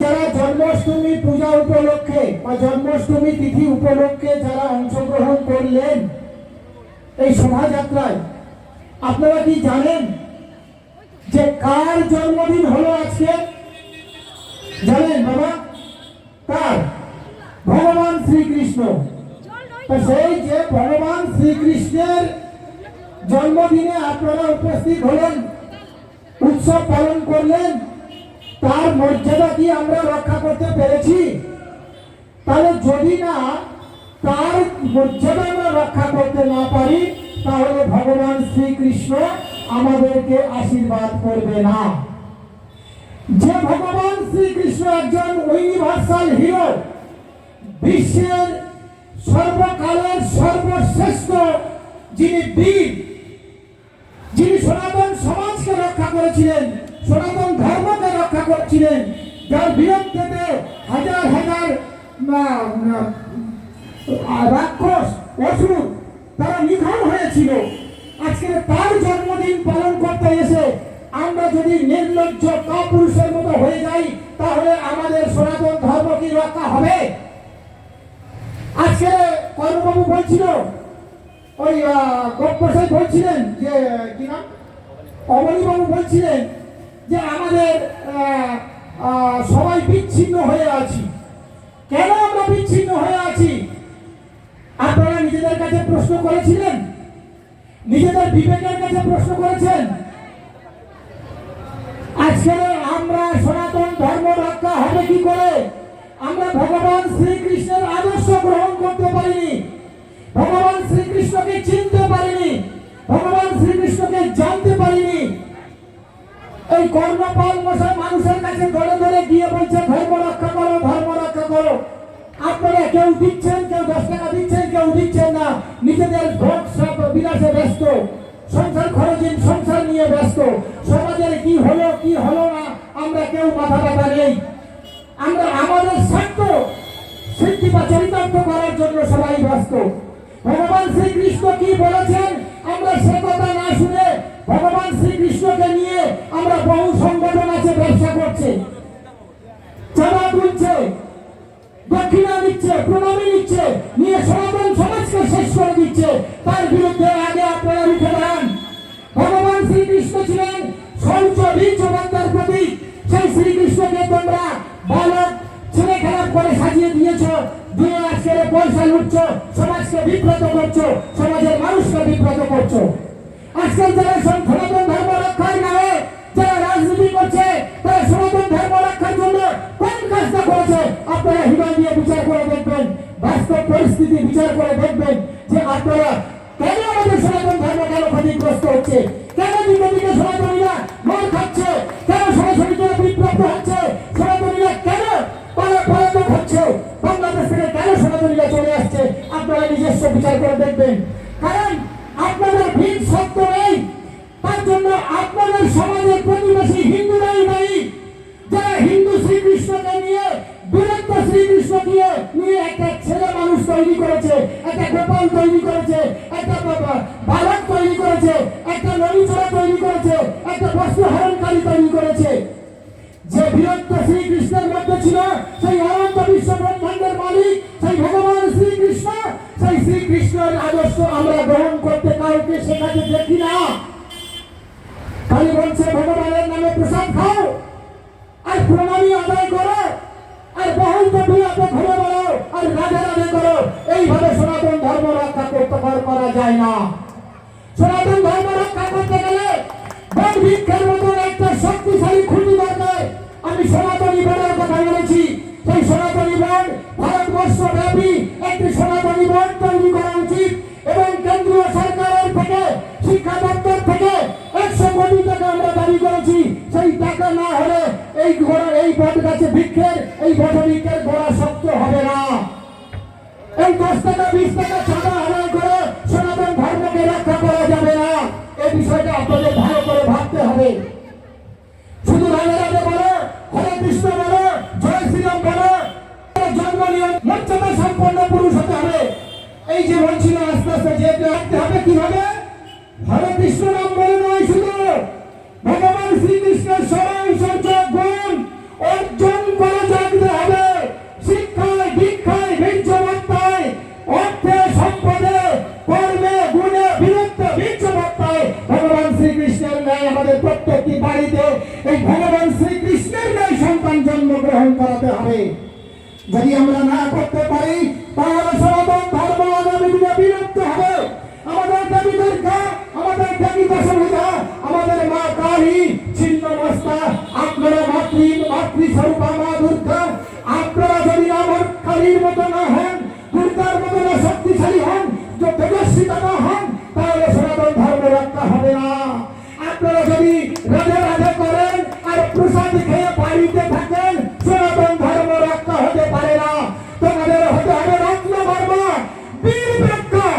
যারা জন্মাষ্টমী পূজা উপলক্ষে বা জন্মাষ্টমী তিথি উপলক্ষে যারা অংশগ্রহণ করলেন এই শোভাযাত্রায়, আপনারা কি জানেন যে কার জন্মদিন হলো আজকে? জানেন বাবা? কার? ভগবান শ্রীকৃষ্ণ। সেই যে ভগবান শ্রীকৃষ্ণের জন্মদিনে আপনারা উপস্থিত হলেন, উৎসব পালন করলেন, তার মর্যাদা কি আমরা রক্ষা করতে পেরেছি? তাহলে যদি না তার মর্যাদা আমরা রক্ষা করতে না পারি, তাহলে ভগবান শ্রীকৃষ্ণ আমাদেরকে আশীর্বাদ করবে না। যে ভগবান শ্রীকৃষ্ণ একজন ইউনিভার্সাল হিরো, বিশ্বের সর্বকালের সর্বশ্রেষ্ঠ যিনি বীর, যিনি সনাতন সমাজকে রক্ষা করেছিলেন, সনাতন ধর্মকে রক্ষা করেছিলেন, যার বিরুদ্ধে হাজার হাজার রাক্ষস অসুর তারা নিধন হয়েছিল, আজকে তার জন্মদিন পালন করতে এসে আমরা যদি নির্লজ্জ কাপুরুষের মতো হয়ে যাই, তাহলে আমাদের সনাতন ধর্ম কি রক্ষা হবে? আজকে কর্মবাবু বলছিল, ওই গপ্পসাই বলছিলেন যে কি নাম, অমনিবাবু বলছিলেন যে আমাদের সবাই বিচ্ছিন্ন হয়ে আছি। কেন আমরা বিচ্ছিন্ন হয়ে আছি? আপনারা নিজেদের কাছে প্রশ্ন করেছিলেন? নিজেদের বিবেকের কাছে প্রশ্ন করেছেন? আজকে আমরা সনাতন ধর্ম রক্ষা হবে কি করে? আমরা ভগবান শ্রীকৃষ্ণের আদর্শ গ্রহণ করতে পারিনি, ভগবান শ্রীকৃষ্ণকে চিনতে পারিনি, ভগবান শ্রীকৃষ্ণকে জানতে পারিনি। এই কর্ণপাল মশাই মানুষের কাছে ধরে ধরে গিয়ে বলছে ধর্ম রক্ষা করো, ধর্ম রক্ষা করো। আপনারা কেউ দিচ্ছেন, কেউ 10 টাকা দিচ্ছেন, কেউ দিচ্ছেন না। নিজেদের ভোগ সব বিলাসে ব্যস্ত, সংসার খরচে সংসার নিয়ে ব্যস্ত। সমাজের কি হলো কি হলো না আমরা কেউ মাথা ব্যথা নেই। আমরা আমাদের স্বার্থ সিদ্ধি বা চরিতার্থ করার জন্য সবাই ব্যস্ত। ভগবান শ্রীকৃষ্ণ কি বলেছেন আমরা সে কথা না শুনে ভগবান শ্রীকৃষ্ণকে নিয়ে আমরা বহু সংগঠন আছে ব্যবসা করছে, চাঁদা তুলছে, দক্ষিণা দিচ্ছে, প্রণামী নিচ্ছে, নিয়ে সনাতন সমাজকে শেষ করে দিচ্ছে। তার বিরুদ্ধে আগে আপনারা উঠে দাঁড়ান। ভগবান শ্রীকৃষ্ণ ছিলেন শৌচ বীর্যবন্ধার প্রতীক। সেই শ্রীকৃষ্ণকে তোমরা বালক ছেলে খেলাপ করে সাজিয়ে দিয়েছ, দিয়ে আজকে পয়সা লুটছ, সমাজকে বিব্রত করছো, সমাজের মানুষকে বিব্রত করছো। আজকাল যারা সনাতন ধর্ম রক্ষার নামে যারা রাজনীতি করছে, তারা সনাতন ধর্ম রক্ষার জন্য কোন কাজটা করেছে আপনারা হৃদয় দিয়ে বিচার করে দেখবেন, বাস্তব পরিস্থিতি বিচার করে দেখবেন যে আপনারা কেন আমাদের সনাতন ধর্ম কেন ক্ষতিগ্রস্ত হচ্ছে, কেন দিকে দিকে সনাতনীরা মার খাচ্ছে, কেন সনাতনীরা বিপ্লব হচ্ছে, সনাতনীরা কেন পলাতক হচ্ছে, বাংলাদেশ থেকে কেন সনাতনীরা চলে আসছে, আপনারা নিজস্ব বিচার করে দেখবেন। কারণ আপনাদের ভিন সত্য নেই, তার জন্য আপনাদের সমাজের প্রতিবেশী হিন্দুরাই দায়ী, যারা হিন্দু শ্রীকৃষ্ণকে নিয়ে বিরক্ত শ্রীকৃষ্ণকে নিয়ে একটা ছেলে মানুষ তৈরি করেছে, একটা গোপাল তৈরি করেছে, একটা বালক তৈরি করেছে, একটা নদীচড়া তৈরি করেছে, একটা বস্ত্র হরণকারী তৈরি করেছে। যে বিরক্ত শ্রীকৃষ্ণের মধ্যে ছিল সেই অনন্ত বিশ্ব ব্রহ্মাণ্ডের মালিক সেই ভগবান শ্রীকৃষ্ণ, সেই শ্রীকৃষ্ণের আদর্শ আমরা গ্রহণ করতে কাউকে শেখাতে দেখি না। খালি বলছে ভগবানের নামে প্রসাদ খাও আর প্রণামী আদায় করো আর বহুল তবিয়াতে ঘুরে বেড়াও আর রাধে রাধে করো। এইভাবে সনাতন ধর্ম রক্ষা করতে করা যায় না। সনাতন ধর্ম রক্ষা করতে গেলে বট বৃক্ষের মতন একটা শক্তিশালী খুঁটি দরকার। আমি সনাতনী বনের কথা বলেছি। সেই সনাতনী বন ভারতবর্ষ ব্যাপী একটি সনাতনী বন তৈরি করা উচিত এবং কেন্দ্রীয় সরকারের থেকে শিক্ষা দপ্তর থেকে 100 কোটি টাকা আমরা দাবি করেছি। সেই টাকা না হলে এই বট গাছে বৃক্ষের এই বট বৃক্ষের গোড়া শক্ত হবে না। এই 10 টাকা 20 টাকা চাঁদা আদায় করে সনাতন ধর্মকে রক্ষা করা যাবে না। এই বিষয়টা আপনাদের ভালো করে ভাবতে হবে। শুধু রাধে রাধে বলো, হরে কৃষ্ণ বলো, জয় শ্রীরাম বলো, জন্ম নিয়ম মর্যাদা সম্পন্ন পুরুষ হতে হবে। এই যে বলছিল আস্তে আস্তে যেতে রাখতে হবে কিভাবে, হরে কৃষ্ণ নাম বলে নয়, শুধু ভগবান শ্রীকৃষ্ণের ষড় গুণ অর্জন করা যাবে। জন্মগ্রহণ করাতে হবে। যদি আমরা না করতে পারি তাহলে সনাতন ধর্ম আগামী দিনে বিলুপ্ত হবে। আমাদের দেবী দুর্গা, আমাদের দেবী দশভূজা, আমাদের মা কালী ছিন্ন মস্তা, আপনারা মাতৃস্বরূপা মা দুর্গা, আপনারা যদি আমার কালীর মতো না হন, দুর্গার মতো না শক্তিশালী হন, তেজস্বিতা না হন, তাহলে সনাতন ধর্ম রক্ষা হবে না। আপনারা যদি রাধে রাধে করেন আর প্রসাদ খেয়ে বাড়িতে থাকেন, সনাতন ধর্ম রক্ষা হতে পারে না। তোমাদের হতে হবে রত্নবর্মা, বীর ব্রহ্মা,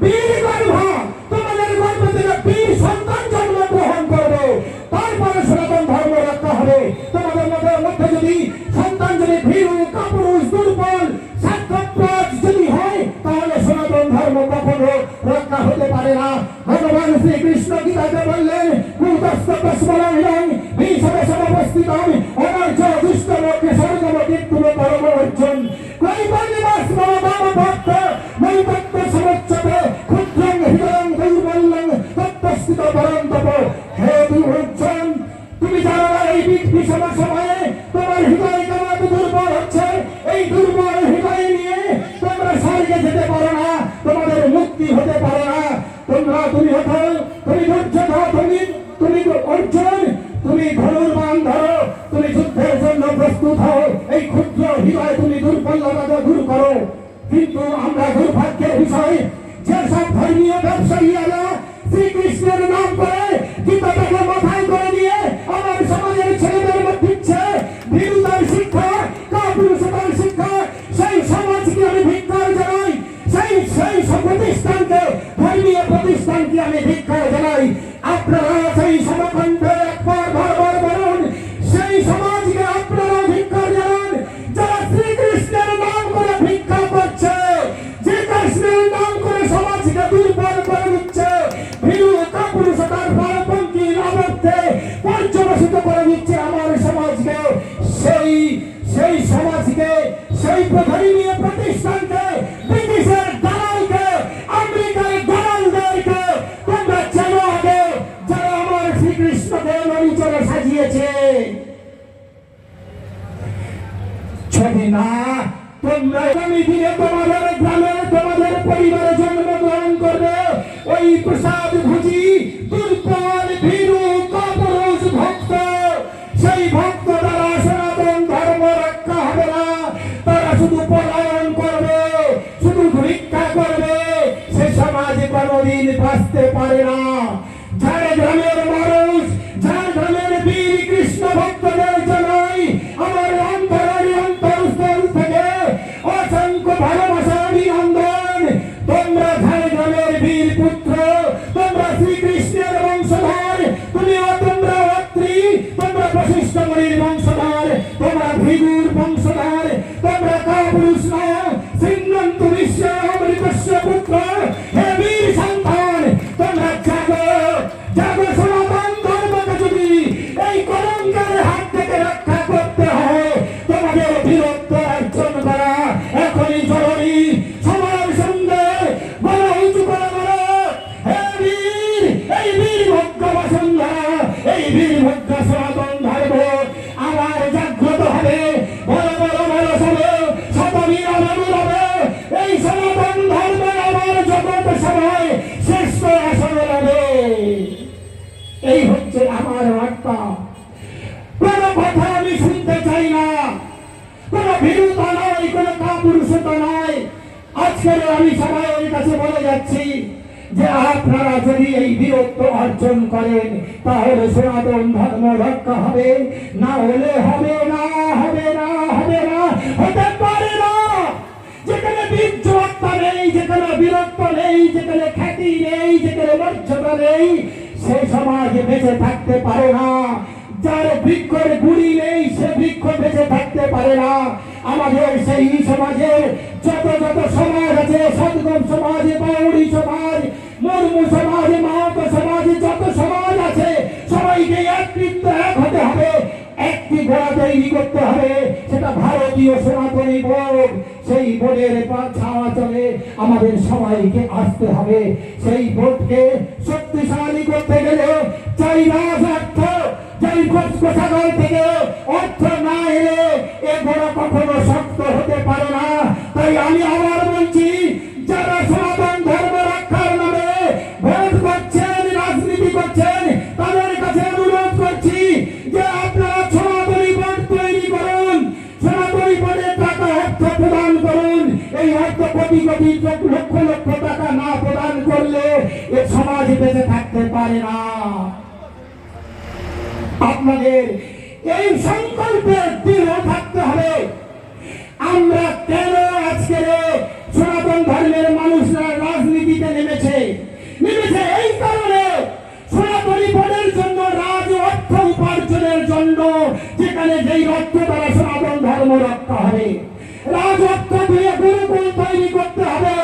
বীর গর্ভা, তোমাদের গর্ভ থেকে বীর সন্তান জন্মগ্রহণ করবে, তারপরে সনাতন ধর্ম রক্ষা হবে। তোমাদের মধ্যে যদি সন্তান যদি ভীরু, কাপুরুষ, দুর্বল, স্বার্থপ্রদ যদি হয়, তাহলে সনাতন ধর্ম কখনো রক্ষা হতে পারে না। ভগবান শ্রীকৃষ্ণ গীতাতে বললেন, কুতস্থ পশ্মলাং বিশবে সমবস্থিতং অনর্য দুষ্টলোকে স্বর্গমতি তুলো পরম অর্জুন কৈবল্যবাস মম বাম ভক্ত নৈপত্য সমচ্ছতে ক্ষুদ্রং হৃদয়ং দৌর্বল্যং তত্ত্বস্থিত পরন্তপ। হে অর্জুন, তুমি জানো না এই বিষম সময়ে তোমার হৃদয় কেমন দুর্বল হচ্ছে, এই দুর্বল হৃদয় নিয়ে তোমরা স্বর্গে যেতে পারো না, তোমাদের মুক্তি হতে পারে না। তুমি ধৈর্য ধরো, তুমি অর্জুন, তুমি ধনুর্বাণ ধরো, তুমি যুদ্ধের জন্য প্রস্তুত হও, এই ক্ষুদ্র হৃদয় তুমি দুর্বলতা দূর করো। কিন্তু আমরা দুর্ভাগ্যের বিষয়, যেসব ধর্মীয় ব্যবসায়ীরা শ্রীকৃষ্ণের নাম করে গীতাটাকে মাথায় করে দিয়ে আমার সমাজের ছেলেদের মধ্যে দিচ্ছে ভীরুতার শিক্ষা, কাপুরুষতার শিক্ষা, সেই সমাজকে আমি ধিক্কার জানাই, সেই প্রতিষ্ঠানকে, ধর্মীয় প্রতিষ্ঠানকে আমি ধিক্কার জানাই। আপনারা সেই সমকণ্ঠে একবার বারবার বলুন, সেই সমাজকে আপনারা ধিক্কার জানান যারা শ্রীকৃষ্ণের নাম করে ভিক্ষা করছে, যে কৃষ্ণের নাম করে সমাজকে দুর্বল করে দিচ্ছে, ভীরু কাপুরুষতার পরপন্থী আবদ্ধে পর্যবসিত করে দিচ্ছে আমার সমাজকে, সেই সমাজকে, সেই ধর্মীয় প্রতিষ্ঠানকে, ব্রিটিশের দালালকে, আমেরিকার দালালদেরকে তোমরা চেনো আগে, যারা আমার শ্রীকৃষ্ণকে নরিচরে সাজিয়েছে। যদি না তোমরা আগামী দিনে তোমাদের গ্রামে, তোমাদের পরিবারে জন্মগ্রহণ করবে ওই প্রসাদ ভুজি দুর্বল, ভীরু, কাপুরুষ ভক্ত, সেই ভক্ত দ্বারা সনাতন ধর্ম রক্ষা হবে না। তারা শুধু পলায়ন করবে, শুধু ভিক্ষা করবে, সে সমাজে কোনোদিন বাঁচতে পারে না। যারা গ্রামের মানুষ, যার গ্রামের বীর কৃষ্ণ ভক্তদের জানাই আমার অন্তরের অন্তরস্থল থেকে অসংখ্য ভালোবাসা, অভিনন্দন। তোমরা ঝাড়গ্রামের বীর পুত্র, তোমরা শ্রীকৃষ্ণের বংশধর, তোমরা অত্রি, তোমরা বশিষ্ঠ মুনির বংশধর, তোমরা ভৃগুর বংশধর, তোমরা কাপুরুষ নও, সিংহন্তু বিশ্ব অমৃতস্য পুত্র। হে বীর সন্তান, তোমরা জাগো, জাগো। সনাতন ধর্মকে যদি এই কলঙ্কের হাত থেকে রক্ষা করতে হয়, তোমাদের বীরত্ব অর্জন করা এখনই জরুরি। সবার সঙ্গে বড় উঁচু করে বলো, হে বীর, এই বীর ভক্ত বসুন্ধরা, এই বীর ভক্ত সনাতন ধর্ম আবার জাগ্রত হবে, বড় বড় মানুষ হবে, শতবীর মানুষ হবে, এই সনাতন ধর্ম আবার জগৎ সভায় শ্রেষ্ঠ আসনে হবে। এই হচ্ছে আমার বার্তা। কোন কথা আমি শুনতে চাই না, কোন ভীরুতা নয়, কোন কাপুরুষতা নয়। আজকের আমি সবাই কাছে বলে যাচ্ছি যে আপনারা যদি এই বীরত্ব অর্জন করেন, তাহলে সনাতন ধর্ম রক্ষা হবে, না হলে হবে না, হবে না, হবে না, হতে পারে না। যেখানে বীর্যতা নেই, যেখানে বীরত্ব নেই, যেখানে খ্যাতি নেই, যেখানে মর্যাদা নেই, সেই সমাজে বেঁচে থাকতে পারে না। যার বৃক্ষের গুড়ি নেই, সে বৃক্ষ বেঁচে থাকতে পারে না। আমাদের সেই সমাজের যত যত সমাজ আছে, সদগম সমাজ, বাউড়ি সমাজ, মুর্মু সমাজ, মাহাতো সমাজ, যত সমাজ আছে, সবাইকে একত্রিত এক হতে হবে, একটি গোড়া তৈরি করতে হবে, সেটা ভারতীয় সনাতনী বোর্ড। সেই বোর্ডের ছাওয়া চলে আমাদের সবাইকে আসতে হবে। সেই বোর্ডকে শক্তিশালী করতে গেলে চাই রাজস্বার্থ, যেই কোষাগার থেকে অর্থ না এলে এ গোড়া কখনো শক্ত হতে পারে না। তাই আমি আবার বলছি, যারা সনাতন ধর্ম রক্ষার নামে ভোট করছেন, রাজনীতি করছেন, তাদের কাছে অনুরোধ করছি যে আপনারা সনাতনী বোর্ড তৈরি করুন, সনাতনী বোর্ডে টাকা অর্থ প্রদান করুন। এই অর্থ কোটি কোটি লক্ষ লক্ষ টাকা না প্রদান করলে এ সমাজ বেঁচে থাকতে পারে না। আপনাদের এই সংকল্পে দৃঢ় থাকতে হবে। আমরা কেন আজকে সনাতন ধর্মের মানুষরা রাজনীতিতে নেমেছে এই কারণে, সনাতনী বোর্ডের জন্য রাজ অর্থ উপার্জনের জন্য, যেখানে যেই অর্থ দ্বারা সনাতন ধর্ম রক্ষা হবে। রাজ অর্থ দিয়ে গুরুকুল তৈরি করতে হবে,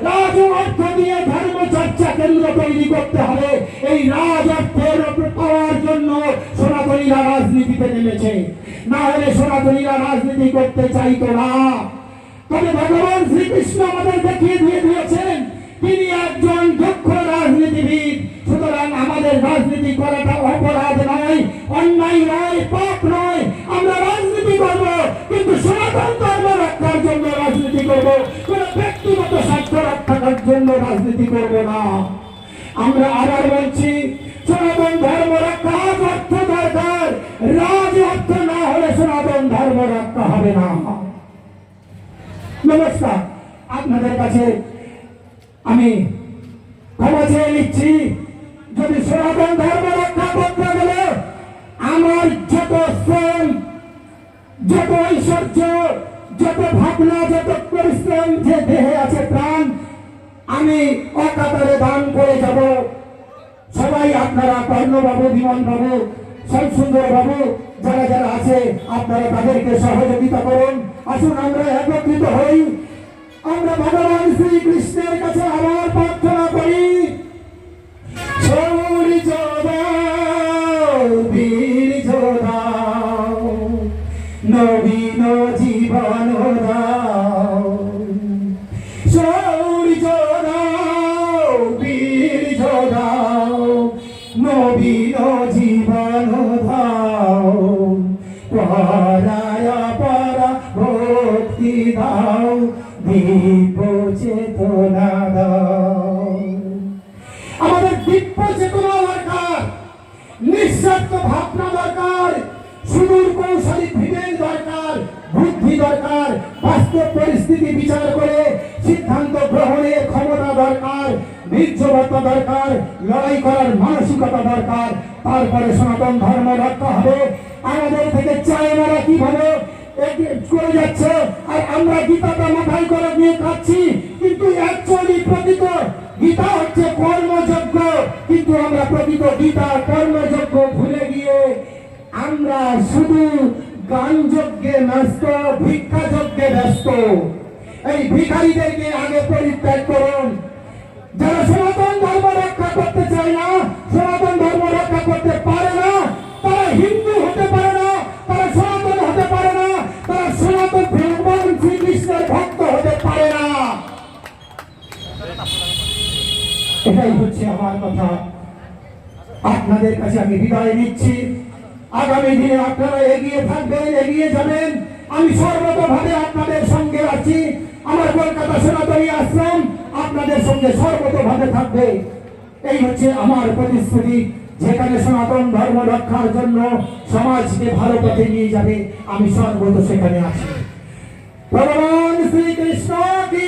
রাজ অর্থ দিয়ে ধর্ম চর্চা কেন্দ্র তৈরি করতে হবে। এই রাজ অর্থের পাওয়ার জন্য সনাতনীরা রাজনীতিতে নেমেছে, না হলে সনাতনীরা রাজনীতি করতে চাইতো না। তবে ভগবান শ্রীকৃষ্ণ আমাদের দেখিয়ে দিয়ে দিয়েছেন তিনি একজন দক্ষ রাজনীতিবিদ। সুতরাং আমাদের রাজনীতি করাটা অপরাধ নয়, অন্যায় নয়, পাপ নয়। আমরা রাজনীতি করব, কিন্তু সনাতন ধর্ম রক্ষার জন্য রাজনীতি করব, কোন ব্যক্তিগত স্বার্থ রক্ষার জন্য রাজনীতি করব না। আমরা আবার বলছি, সনাতন ধর্ম রক্ষা অর্থ দরকার, রাজ অর্থ না হলে সনাতন ধর্ম রক্ষা হবে না। নমস্কার, আপনাদের কাছে আমি ক্ষমা চেয়ে নিচ্ছি। যদি সনাতন ধর্ম রক্ষা করতে গেলে আমার যত শ্রম, যত ঐশ্বর্য, যত ভাবনা, যত পরিশ্রম, যে দেহে আছে প্রাণ, আমি অকাতরে দান করে যাব। সবাই আপনারা কর্ণবাবু, বিমান বাবু, সুন্দর বাবু, যারা যারা আছে আপনারা তাদেরকে সহযোগিতা করুন। আসুন আমরা একত্রিত হই, আমরা ভগবান শ্রীকৃষ্ণের কাছে আবার প্রার্থনা করি, শৌর্য দাও, বীর্য দাও, নবীন জীবন দাও। শৌর্য দাও, বীর্য দাও, নবীন জীবন দাও। পরায় পরা ভক্তি দাও, দিব্য চেতনা দাও। আমাদের দিব্য চেতনা দরকার, নিঃস্বার্থ ভাবনা দরকার, সুদূর কৌশলী বিবেক দরকার, বুদ্ধি দরকার, বাস্তব পরিস্থিতি বিচার করে সিদ্ধান্ত গ্রহণের ক্ষমতা দরকার, বীর্যবত্তা দরকার, লড়াই করার মানসিকতা দরকার। তারপরে সনাতন ধর্ম রক্ষা হবে। আমাদের থেকে চায় মারা কিভাবে করে যাচ্ছে, আর আমরা গীতাটা মাথায় করে নিয়ে খাচ্ছি, কিন্তু অ্যাকচুয়ালি প্রকৃত গীতা হচ্ছে কর্মযজ্ঞ, কিন্তু আমরা প্রকৃত গীতা কর্মযজ্ঞ ভুলে গিয়ে আমরা শুধু গান যজ্ঞে ব্যস্ত, ভিক্ষা যজ্ঞে ব্যস্ত। এই ভিখারীদেরকে আগে পরিত্যাগ করুন। যারা সনাতন ধর্ম রক্ষা করতে চায় না, সনাতন ধর্ম রক্ষা করতে পারে না, তারা হিন্দু হতে পারে না, তারা সনাতন হতে পারে না, তারা সনাতন ভগবান শ্রীকৃষ্ণের ভক্ত হতে পারে না। এটাই হচ্ছে আমার কথা। আপনাদের কাছে আমি বিদায় নিচ্ছি। আগামী দিনে আপনারা এগিয়ে থাকবেন, এগিয়ে যাবেন। আমি সর্বতভাবে আপনাদের সঙ্গে আছি। আমার কলকাতা সনাতনী আশ্রম আপনাদের সঙ্গে সর্বতভাবে থাকবে। এই হচ্ছে আমার প্রতিশ্রুতি। যেখানে সনাতন ধর্ম রক্ষার জন্য সমাজকে ভালো পথে নিয়ে যাবে, আমি সর্বত সেখানে আছি। ভগবান শ্রীকৃষ্ণ কি